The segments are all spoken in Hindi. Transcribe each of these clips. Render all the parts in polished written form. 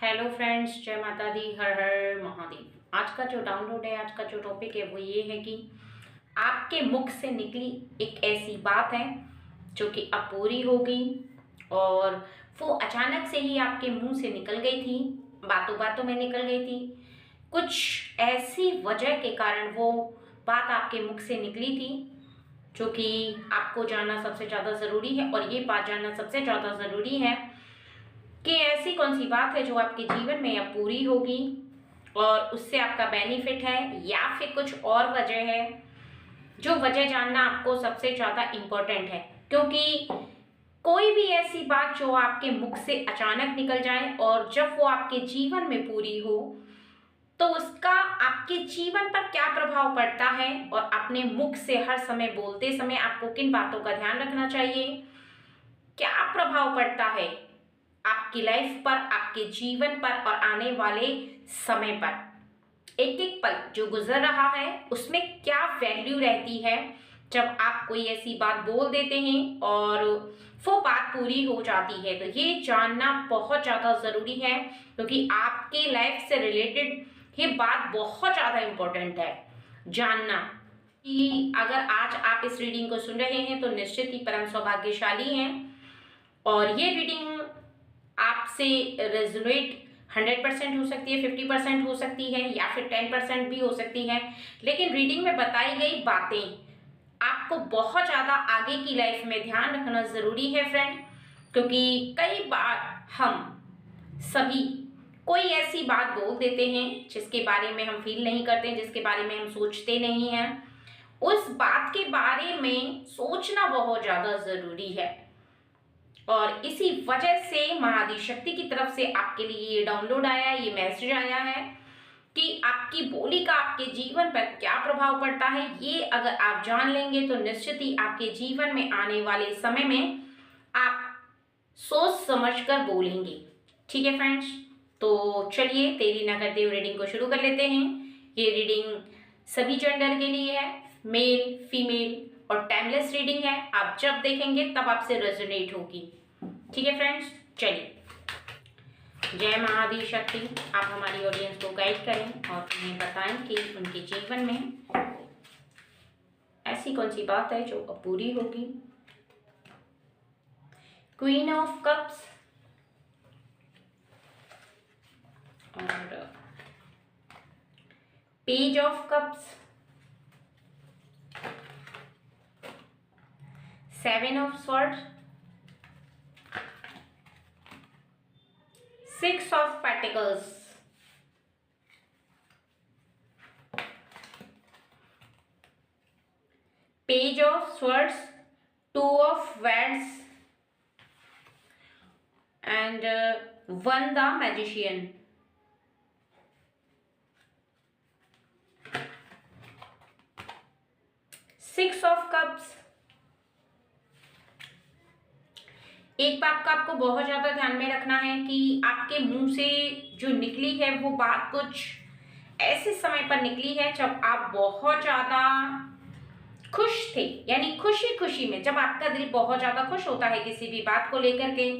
हेलो फ्रेंड्स, जय माता दी, हर हर महादेव। आज का जो डाउनलोड है, आज का जो टॉपिक है वो ये है कि आपके मुख से निकली एक ऐसी बात है जो कि अपूरी हो गई और वो अचानक से ही आपके मुंह से निकल गई थी, बातों बातों में निकल गई थी। कुछ ऐसी वजह के कारण वो बात आपके मुख से निकली थी जो कि आपको जानना सबसे ज़्यादा ज़रूरी है। और ये बात जानना सबसे ज़्यादा ज़रूरी है कि ऐसी कौन सी बात है जो आपके जीवन में अब पूरी होगी और उससे आपका बेनिफिट है, या फिर कुछ और वजह है। जो वजह जानना आपको सबसे ज़्यादा इम्पोर्टेंट है, क्योंकि कोई भी ऐसी बात जो आपके मुख से अचानक निकल जाए और जब वो आपके जीवन में पूरी हो तो उसका आपके जीवन पर क्या प्रभाव पड़ता है और अपने मुख से हर समय बोलते समय आपको किन बातों का ध्यान रखना चाहिए, क्या प्रभाव पड़ता है आपकी लाइफ पर, आपके जीवन पर और आने वाले समय पर। एक एक पल जो गुजर रहा है उसमें क्या वैल्यू रहती है जब आप कोई ऐसी बात बोल देते हैं और वो बात पूरी हो जाती है। तो ये जानना बहुत ज़्यादा ज़रूरी है, क्योंकि आपके लाइफ से रिलेटेड ये बात बहुत ज़्यादा इम्पोर्टेंट है जानना। कि अगर आज आप इस रीडिंग को सुन रहे हैं तो निश्चित ही परम सौभाग्यशाली हैं और ये रीडिंग आपसे रेजोनेट 100% हो सकती है, 50% हो सकती है, या फिर 10% भी हो सकती है। लेकिन रीडिंग में बताई गई बातें आपको बहुत ज़्यादा आगे की लाइफ में ध्यान रखना ज़रूरी है फ्रेंड, क्योंकि कई बार हम सभी कोई ऐसी बात बोल देते हैं जिसके बारे में हम फील नहीं करते, जिसके बारे में हम सोचते नहीं हैं। उस बात के बारे में सोचना बहुत ज़्यादा ज़रूरी है और इसी वजह से महाआदि शक्ति की तरफ से आपके लिए ये डाउनलोड आया है, ये मैसेज आया है कि आपकी बोली का आपके जीवन पर क्या प्रभाव पड़ता है। ये अगर आप जान लेंगे तो निश्चित ही आपके जीवन में आने वाले समय में आप सोच समझकर बोलेंगे। ठीक है फ्रेंड्स, तो चलिए देरी ना करते हुए रीडिंग को शुरू कर लेते हैं। ये रीडिंग सभी जेंडर के लिए है, मेल फीमेल और टाइमलेस रीडिंग है। आप जब देखेंगे तब आपसे रेजोनेट होगी। ठीक है फ्रेंड्स, चलिए। जय महाआदि शक्ति, आप हमारी ऑडियंस को गाइड करें और उन्हें बताएं कि उनके जीवन में ऐसी कौन सी बात है जो अपूरी होगी। क्वीन ऑफ कप्स और page of cups, 7 of swords, 6 of pentacles, page of swords, 2 of wands and 1 the magician. Six of cups. एक बात का आपको बहुत ज्यादा ध्यान में रखना है कि आपके मुंह से जो निकली है वो बात कुछ ऐसे समय पर निकली है जब आप बहुत ज्यादा खुश थे, यानी खुशी खुशी में, जब आपका दिल बहुत ज्यादा खुश होता है किसी भी बात को लेकर के,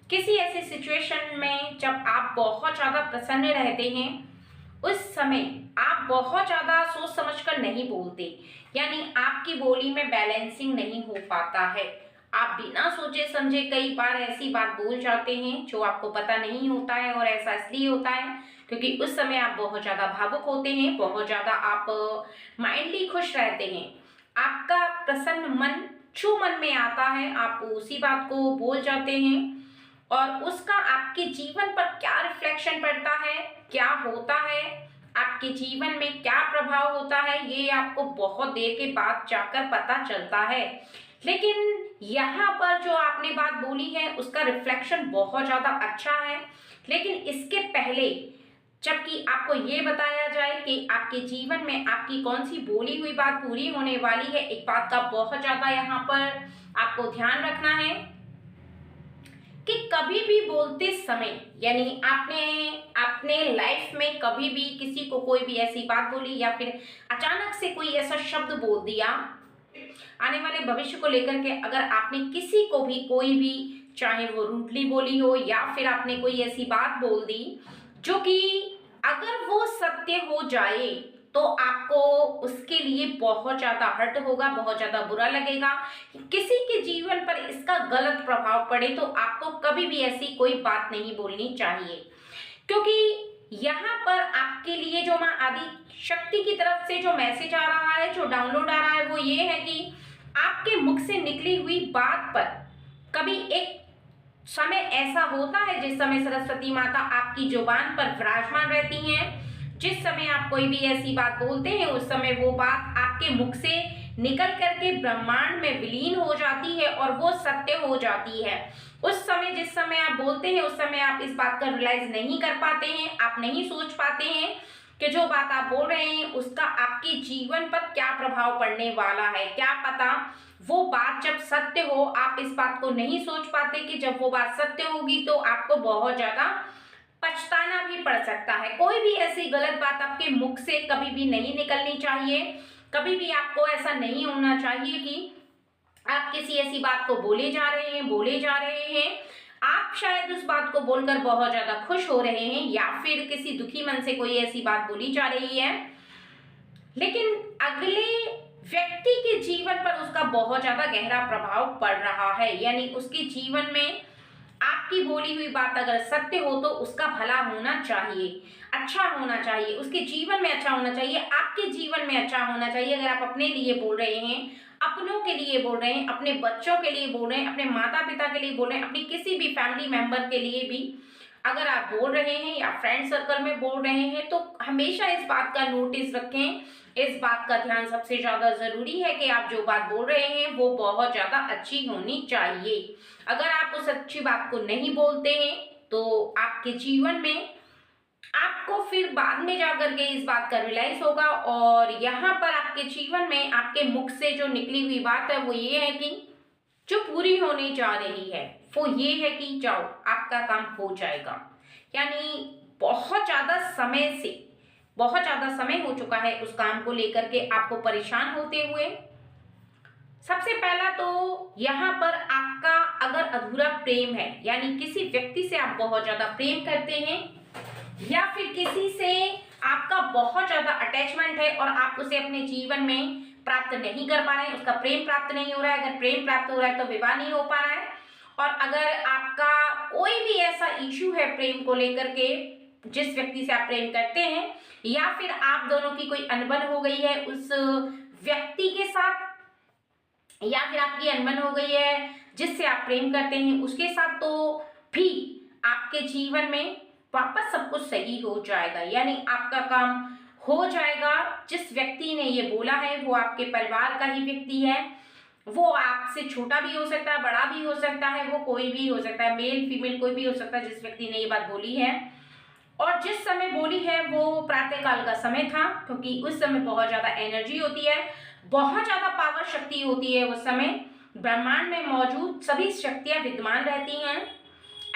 किसी ऐसी सिचुएशन में जब आप बहुत ज्यादा प्रसन्न रहते हैं, उस समय आप बहुत ज्यादा सोच समझकर नहीं बोलते, यानी आपकी बोली में बैलेंसिंग नहीं हो पाता है। आप बिना सोचे समझे कई बार ऐसी बात बोल जाते हैं जो आपको पता नहीं होता है, और ऐसा इसलिए होता है क्योंकि उस समय आप बहुत ज्यादा भावुक होते हैं, बहुत ज्यादा आप माइंडली खुश रहते हैं, आपका प्रसन्न मन जो मन में आता है आप उसी बात को बोल जाते हैं, और उसका आपके जीवन पर क्या रिफ्लेक्शन पड़ता है, क्या होता है, आपके जीवन में क्या प्रभाव होता है, ये आपको बहुत देर के बाद जाकर पता चलता है। लेकिन यहाँ पर जो आपने बात बोली है उसका रिफ्लेक्शन बहुत ज्यादा अच्छा है। लेकिन इसके पहले जबकि आपको ये बताया जाए कि आपके जीवन में आपकी कौन सी बोली हुई बात पूरी होने वाली है, एक बात का बहुत ज्यादा यहाँ पर आपको ध्यान रखना है कि कभी भी बोलते समय, यानी आपने अपने लाइफ में कभी भी किसी को कोई भी ऐसी बात बोली या फिर अचानक से कोई ऐसा शब्द बोल दिया आने वाले भविष्य को लेकर के, अगर आपने किसी को भी कोई भी चाहे वो रूडली बोली हो या फिर आपने कोई ऐसी बात बोल दी जो कि अगर वो सत्य हो जाए तो आपको उसके लिए बहुत ज़्यादा हर्ट होगा, बहुत ज़्यादा बुरा लगेगा। किसी के जीवन पर इसका गलत प्रभाव पड़े तो आपको कभी भी ऐसी कोई बात नहीं बोलनी चाहिए, क्योंकि यहाँ पर आपके लिए जो माँ आदि शक्ति की तरफ से जो मैसेज आ रहा है, जो डाउनलोड आ रहा है, वो ये है कि आपके मुख से निकली हुई बात पर कभी एक समय ऐसा होता है जिस समय सरस्वती माता आपकी जुबान पर विराजमान रहती हैं। जिस समय आप कोई भी ऐसी बात बोलते हैं उस समय वो बात आपके मुख से निकल करके ब्रह्मांड में विलीन हो जाती है और वो सत्य हो जाती है। उस समय जिस समय आप बोलते हैं उस समय आप इस बात का रियलाइज नहीं कर पाते हैं, आप नहीं सोच पाते हैं कि जो बात आप बोल रहे हैं उसका आपके जीवन पर क्या प्रभाव पड़ने वाला है। क्या पता वो बात जब सत्य हो, आप इस बात को नहीं सोच पाते कि जब वो बात सत्य होगी तो आपको बहुत ज्यादा पछताना भी पड़ सकता है। कोई भी ऐसी गलत बात आपके मुख से कभी भी नहीं निकलनी चाहिए। कभी भी आपको ऐसा नहीं होना चाहिए कि आप किसी ऐसी बात को बोले जा रहे हैं, आप शायद उस बात को बोलकर बहुत ज्यादा खुश हो रहे हैं या फिर किसी दुखी मन से कोई ऐसी बात बोली जा रही है, लेकिन अगले व्यक्ति के जीवन पर उसका बहुत ज्यादा गहरा प्रभाव पड़ रहा है। यानी उसके जीवन में आपकी बोली हुई बात अगर सत्य हो तो उसका भला होना चाहिए, अच्छा होना चाहिए, उसके जीवन में अच्छा होना चाहिए, आपके जीवन में अच्छा होना चाहिए। अगर आप अपने लिए बोल रहे हैं, अपनों के लिए बोल रहे हैं, अपने बच्चों के लिए बोल रहे हैं, अपने माता पिता के लिए बोल रहे हैं, अपनी किसी भी फैमिली मेंबर के लिए भी अगर आप बोल रहे हैं या फ्रेंड सर्कल में बोल रहे हैं तो हमेशा इस बात का नोटिस रखें, इस बात का ध्यान सबसे ज्यादा जरूरी है कि आप जो बात बोल रहे हैं वो बहुत ज्यादा अच्छी होनी चाहिए। अगर आप उस अच्छी बात को नहीं बोलते हैं तो आपके जीवन में आपको फिर बाद में जाकर के इस बात का रियलाइज होगा। और यहाँ पर आपके जीवन में आपके मुख से जो निकली हुई बात है वो ये है कि जो पूरी होने जा रही है वो ये है कि जाओ आपका काम हो जाएगा। यानी बहुत ज्यादा समय हो चुका है उस काम को लेकर के आपको परेशान होते हुए। सबसे पहला तो यहाँ पर आपका अगर अधूरा प्रेम है, यानी किसी व्यक्ति से आप बहुत ज्यादा प्रेम करते हैं या फिर किसी से आपका बहुत ज्यादा अटैचमेंट है और आप उसे अपने जीवन में प्राप्त नहीं कर पा रहे हैं, उसका प्रेम प्राप्त नहीं हो रहा है। अगर प्रेम प्राप्त हो रहा है तो विवाह नहीं हो पा रहा है। और अगर आपका कोई भी ऐसा इश्यू है प्रेम को लेकर के, जिस व्यक्ति से आप प्रेम करते हैं या फिर आप दोनों की कोई अनबन हो गई है उस व्यक्ति के साथ, या फिर आपकी अनबन हो गई है जिससे आप प्रेम करते हैं उसके साथ, तो भी आपके जीवन में वापस सब कुछ सही हो जाएगा। यानी आपका काम हो जाएगा। जिस व्यक्ति ने ये बोला है वो आपके परिवार का ही व्यक्ति है। वो आपसे छोटा भी हो सकता है, बड़ा भी हो सकता है, वो कोई भी हो सकता है, मेल फीमेल कोई भी हो सकता है जिस व्यक्ति ने ये बात बोली है। और जिस समय बोली है वो प्रातः काल का समय था, क्योंकि उस समय बहुत ज्यादा एनर्जी होती है, बहुत ज्यादा पावर शक्ति होती है। उस समय ब्रह्मांड में मौजूद सभी शक्तियां विद्यमान रहती हैं।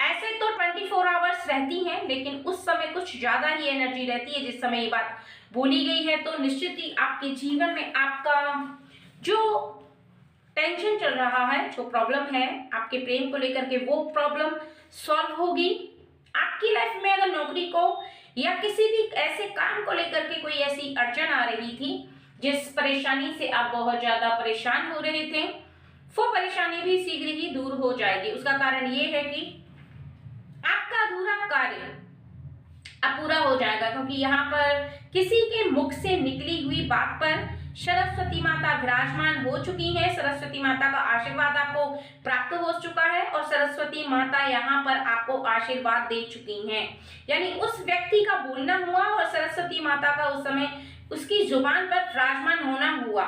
ऐसे तो 24 आवर्स रहती हैं, लेकिन उस समय कुछ ज्यादा ही एनर्जी रहती है जिस समय ये बात बोली गई है। तो निश्चित ही आपके जीवन में आपका जो टेंशन चल रहा है, जो प्रॉब्लम है आपके प्रेम को लेकर के, वो प्रॉब्लम सॉल्व होगी। आपकी लाइफ में अगर नौकरी को या किसी भी ऐसे काम को लेकर के कोई ऐसी अड़चन आ रही थी जिस परेशानी से आप बहुत ज्यादा परेशान हो रहे थे, वो परेशानी भी शीघ्र ही दूर हो जाएगी। उसका कारण ये है कि आपका अधूरा कार्य अब पूरा हो जाएगा, क्योंकि यहाँ पर किसी के मुख से निकली हुई बात पर सरस्वती माता विराजमान हो चुकी है। सरस्वती माता का आशीर्वाद आपको प्राप्त हो चुका है और सरस्वती माता यहाँ पर आपको आशीर्वाद दे चुकी हैं। यानी उस व्यक्ति का बोलना हुआ और सरस्वती माता का उस समय उसकी जुबान पर विराजमान होना हुआ।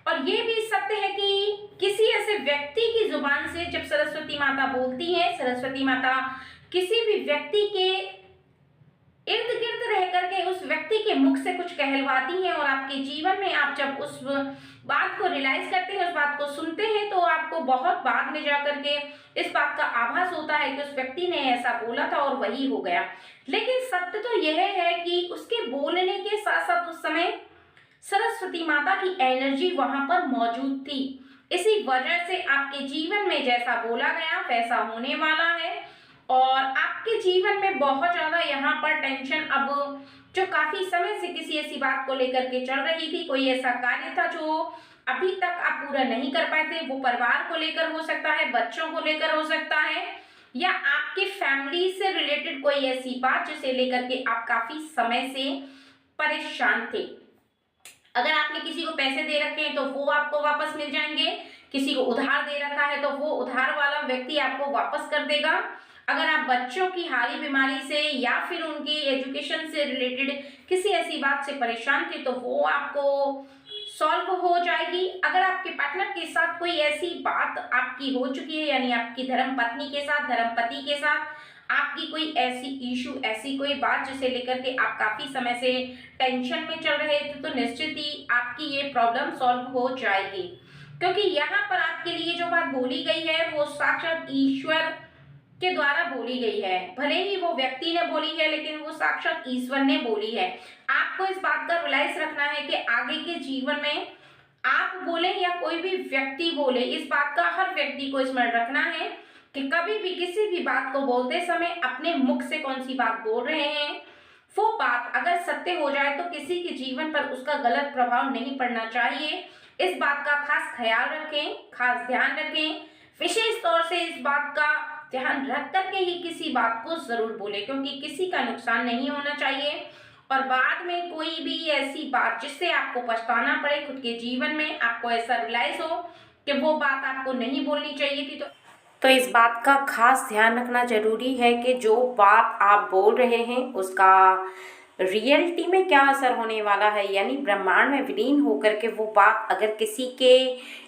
और ये भी सत्य है कि किसी ऐसे व्यक्ति की जुबान से जब सरस्वती माता बोलती है, सरस्वती माता किसी भी व्यक्ति के इर्द गिर्द रह करके उस व्यक्ति के मुख से कुछ कहलवाती हैं और आपके जीवन में आप जब उस बात को रियलाइज करते हैं, उस बात को सुनते हैं, तो आपको बहुत बाद में जाकर के इस बात का आभास होता है कि उस व्यक्ति ने ऐसा बोला था और वही हो गया। लेकिन सत्य तो यह है कि उसके बोलने के साथ साथ उस समय सरस्वती माता की एनर्जी वहां पर मौजूद थी। इसी वजह से आपके जीवन में जैसा बोला गया वैसा होने वाला है। और आपके जीवन में बहुत ज़्यादा यहाँ पर टेंशन अब जो काफ़ी समय से किसी ऐसी बात को लेकर के चल रही थी, कोई ऐसा कार्य था जो अभी तक आप पूरा नहीं कर पाए थे, वो परिवार को लेकर हो सकता है, बच्चों को लेकर हो सकता है, या आपके फैमिली से रिलेटेड कोई ऐसी बात जिसे लेकर के आप काफ़ी समय से परेशान थे। अगर आपने किसी को पैसे दे रखे हैं तो वो आपको वापस मिल जाएंगे, किसी को उधार दे रखा है तो वो उधार वाला व्यक्ति आपको वापस कर देगा। अगर आप बच्चों की हारी बीमारी से या फिर उनकी एजुकेशन से रिलेटेड किसी ऐसी बात से परेशान थे तो वो आपको सॉल्व हो जाएगी। अगर आपके पार्टनर के साथ कोई ऐसी बात आपकी हो चुकी है, यानी आपकी धर्म पत्नी के साथ, धर्म पति के साथ आपकी कोई ऐसी इशू, ऐसी कोई बात जिसे लेकर के आप काफी समय से टेंशन में चल रहे थे, तो निश्चित ही आपकी ये प्रॉब्लम सॉल्व हो जाएगी। क्योंकि यहाँ पर आपके लिए जो बात बोली गई है वो साक्षात ईश्वर के द्वारा बोली गई है। भले ही वो व्यक्ति ने बोली है लेकिन वो साक्षात ईश्वर ने बोली है। आपको इस बात का रियलाइज रखना है कि आगे के जीवन में आप बोले या कोई भी व्यक्ति बोले, इस बात का हर व्यक्ति को स्मरण रखना है कि कभी भी किसी भी बात को बोलते समय अपने मुख से कौन सी बात बोल रहे हैं, वो बात अगर सत्य हो जाए तो किसी के जीवन पर उसका गलत प्रभाव नहीं पड़ना चाहिए। इस बात का खास ख्याल रखें, खास ध्यान रखें। विशेष तौर से इस बात का ध्यान रख करके ही किसी बात को जरूर बोले, क्योंकि किसी का नुकसान नहीं होना चाहिए और बाद में कोई भी ऐसी बात जिससे आपको पछताना पड़े खुद के जीवन में, आपको ऐसा रियलाइज हो कि वो बात आपको नहीं बोलनी चाहिए थी, तो इस बात का खास ध्यान रखना जरूरी है कि जो बात आप बोल रहे हैं उसका रियलिटी में क्या असर होने वाला है, यानी ब्रह्मांड में विलीन होकर के वो बात अगर किसी के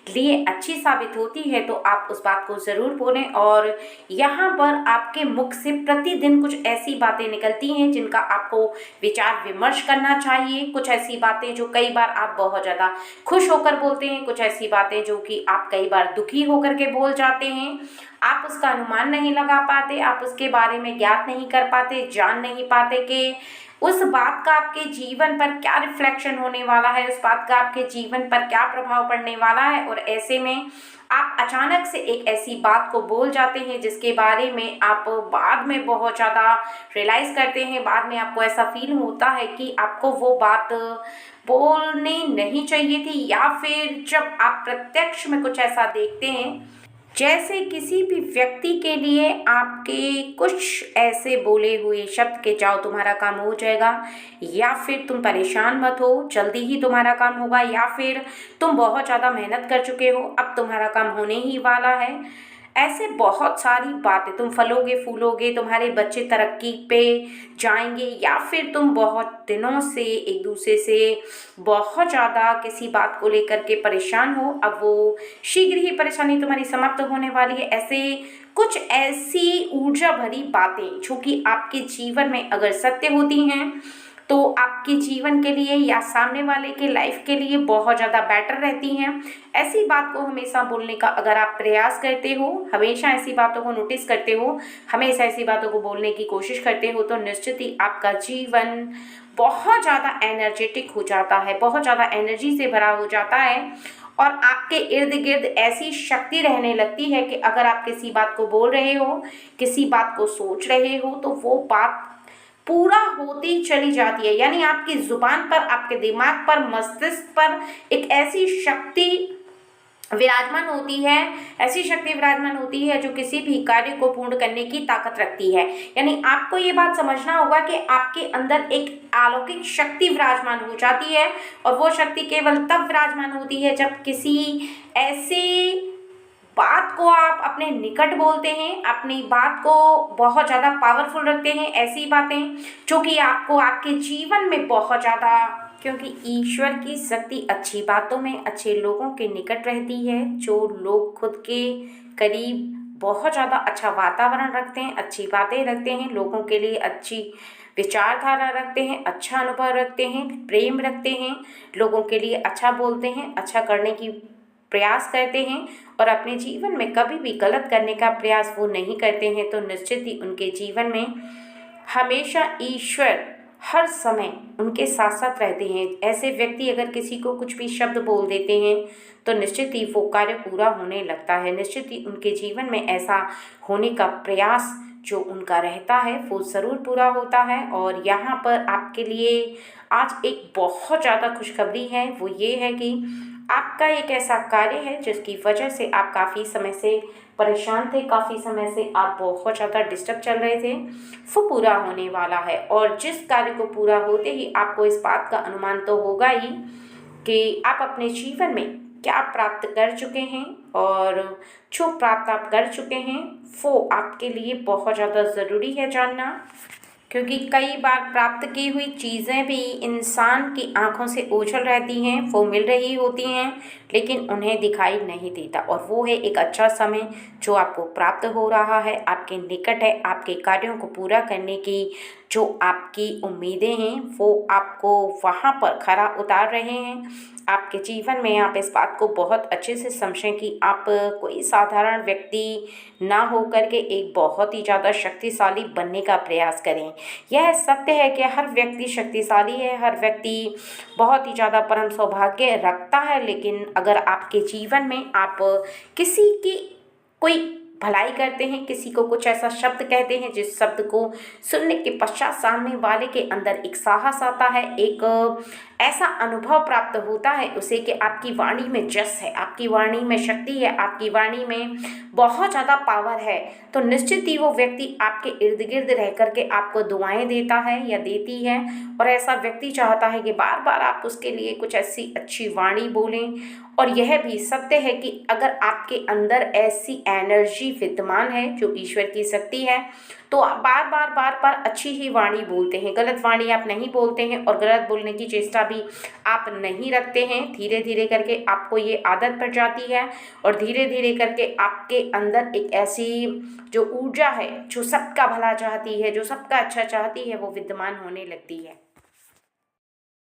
लिए अच्छी साबित होती है तो आप उस बात को ज़रूर बोलें। और यहाँ पर आपके मुख से प्रतिदिन कुछ ऐसी बातें निकलती हैं जिनका आपको विचार विमर्श करना चाहिए। कुछ ऐसी बातें जो कई बार आप बहुत ज़्यादा खुश होकर बोलते हैं, कुछ ऐसी बातें जो कि आप कई बार दुखी होकर के बोल जाते हैं। आप उसका अनुमान नहीं लगा पाते, आप उसके बारे में ज्ञात नहीं कर पाते, जान नहीं पाते कि उस बात का आपके जीवन पर क्या रिफ्लेक्शन होने वाला है, उस बात का आपके जीवन पर क्या प्रभाव पड़ने वाला है। और ऐसे में आप अचानक से एक ऐसी बात को बोल जाते हैं जिसके बारे में आप बाद में बहुत ज़्यादा रियलाइज़ करते हैं, बाद में आपको ऐसा फील होता है कि आपको वो बात बोलनी नहीं चाहिए थी। या फिर जब आप प्रत्यक्ष में कुछ ऐसा देखते हैं जैसे किसी भी व्यक्ति के लिए आपके कुछ ऐसे बोले हुए शब्द के जाओ तुम्हारा काम हो जाएगा, या फिर तुम परेशान मत हो जल्दी ही तुम्हारा काम होगा, या फिर तुम बहुत ज़्यादा मेहनत कर चुके हो अब तुम्हारा काम होने ही वाला है, ऐसे बहुत सारी बातें, तुम फलोगे फूलोगे, तुम्हारे बच्चे तरक्की पे जाएंगे, या फिर तुम बहुत दिनों से एक दूसरे से बहुत ज़्यादा किसी बात को लेकर के परेशान हो, अब वो शीघ्र ही परेशानी तुम्हारी समाप्त होने वाली है। ऐसे कुछ ऐसी ऊर्जा भरी बातें जो कि आपके जीवन में अगर सत्य होती हैं तो आपके जीवन के लिए या सामने वाले के लाइफ के लिए बहुत ज़्यादा बेटर रहती हैं। ऐसी बात को हमेशा बोलने का अगर आप प्रयास करते हो, हमेशा ऐसी बातों को नोटिस करते हो, हमेशा ऐसी बातों को बोलने की कोशिश करते हो, तो निश्चित ही आपका जीवन बहुत ज़्यादा एनर्जेटिक हो जाता है, बहुत ज़्यादा एनर्जी से भरा हो जाता है। और आपके इर्द गिर्द ऐसी शक्ति रहने लगती है कि अगर आप किसी बात को बोल रहे हो, किसी बात को सोच रहे हो, तो वो बात पूरा होती चली जाती है। यानी आपकी जुबान पर, आपके दिमाग पर, मस्तिष्क पर एक ऐसी शक्ति विराजमान होती है, ऐसी शक्ति विराजमान होती है जो किसी भी कार्य को पूर्ण करने की ताकत रखती है। यानी आपको ये बात समझना होगा कि आपके अंदर एक अलौकिक शक्ति विराजमान हो जाती है, और वो शक्ति केवल तब विराजमान होती है जब किसी ऐसे बात को आप अपने निकट बोलते हैं, अपनी बात को बहुत ज़्यादा पावरफुल रखते हैं, ऐसी बातें जो कि आपको आपके जीवन में बहुत ज़्यादा, क्योंकि ईश्वर की शक्ति अच्छी बातों में, अच्छे लोगों के निकट रहती है। जो लोग खुद के करीब बहुत ज़्यादा अच्छा वातावरण रखते हैं, अच्छी बातें रखते हैं, लोगों के लिए अच्छी विचारधारा रखते हैं, अच्छा अनुभव रखते हैं, प्रेम रखते हैं, लोगों के लिए अच्छा बोलते हैं, अच्छा करने की प्रयास करते हैं और अपने जीवन में कभी भी गलत करने का प्रयास वो नहीं करते हैं, तो निश्चित ही उनके जीवन में हमेशा ईश्वर हर समय उनके साथ साथ रहते हैं। ऐसे व्यक्ति अगर किसी को कुछ भी शब्द बोल देते हैं तो निश्चित ही वो कार्य पूरा होने लगता है। निश्चित ही उनके जीवन में ऐसा होने का प्रयास जो उनका रहता है वो ज़रूर पूरा होता है। और यहाँ पर आपके लिए आज एक बहुत ज़्यादा खुशखबरी है, वो ये है कि आपका एक ऐसा कार्य है जिसकी वजह से आप काफ़ी समय से परेशान थे, काफ़ी समय से आप बहुत ज़्यादा डिस्टर्ब चल रहे थे, वो पूरा होने वाला है। और जिस कार्य को पूरा होते ही आपको इस बात का अनुमान तो होगा ही कि आप अपने जीवन में क्या प्राप्त कर चुके हैं, और जो प्राप्त आप कर चुके हैं वो आपके लिए बहुत ज़्यादा ज़रूरी है जानना। क्योंकि कई बार प्राप्त की हुई चीज़ें भी इंसान की आंखों से ओझल रहती हैं, वो मिल रही होती हैं लेकिन उन्हें दिखाई नहीं देता। और वो है एक अच्छा समय जो आपको प्राप्त हो रहा है, आपके निकट है। आपके कार्यों को पूरा करने की जो आपकी उम्मीदें हैं वो आपको वहाँ पर खरा उतार रहे हैं। आपके जीवन में आप इस बात को बहुत अच्छे से समझें कि आप कोई साधारण व्यक्ति ना हो करके एक बहुत ही ज़्यादा शक्तिशाली बनने का प्रयास करें। यह सत्य है कि हर व्यक्ति शक्तिशाली है, हर व्यक्ति बहुत ही ज़्यादा परम सौभाग्य रखता है। लेकिन अगर आपके जीवन में आप किसी की कोई भलाई करते हैं, किसी को कुछ ऐसा शब्द कहते हैं जिस शब्द को सुनने के पश्चात सामने वाले के अंदर एक साहस आता है, एक ऐसा अनुभव प्राप्त होता है उसे कि आपकी वाणी में जस है, आपकी वाणी में शक्ति है, आपकी वाणी में बहुत ज़्यादा पावर है, तो निश्चित ही वो व्यक्ति आपके इर्द गिर्द रह करके आपको दुआएं देता है या देती है। और ऐसा व्यक्ति चाहता है कि बार बार आप उसके लिए कुछ ऐसी अच्छी वाणी बोलें। और यह भी सत्य है कि अगर आपके अंदर ऐसी एनर्जी विद्यमान है जो ईश्वर की शक्ति है तो आप बार बार अच्छी ही वाणी बोलते हैं, गलत वाणी आप नहीं बोलते हैं और गलत बोलने की चेष्टा भी आप नहीं रखते हैं। धीरे धीरे करके आपको ये आदत पड़ जाती है और धीरे धीरे करके आपके अंदर एक ऐसी जो ऊर्जा है जो सबका भला चाहती है, जो सबका अच्छा चाहती है, वो विद्यमान होने लगती है।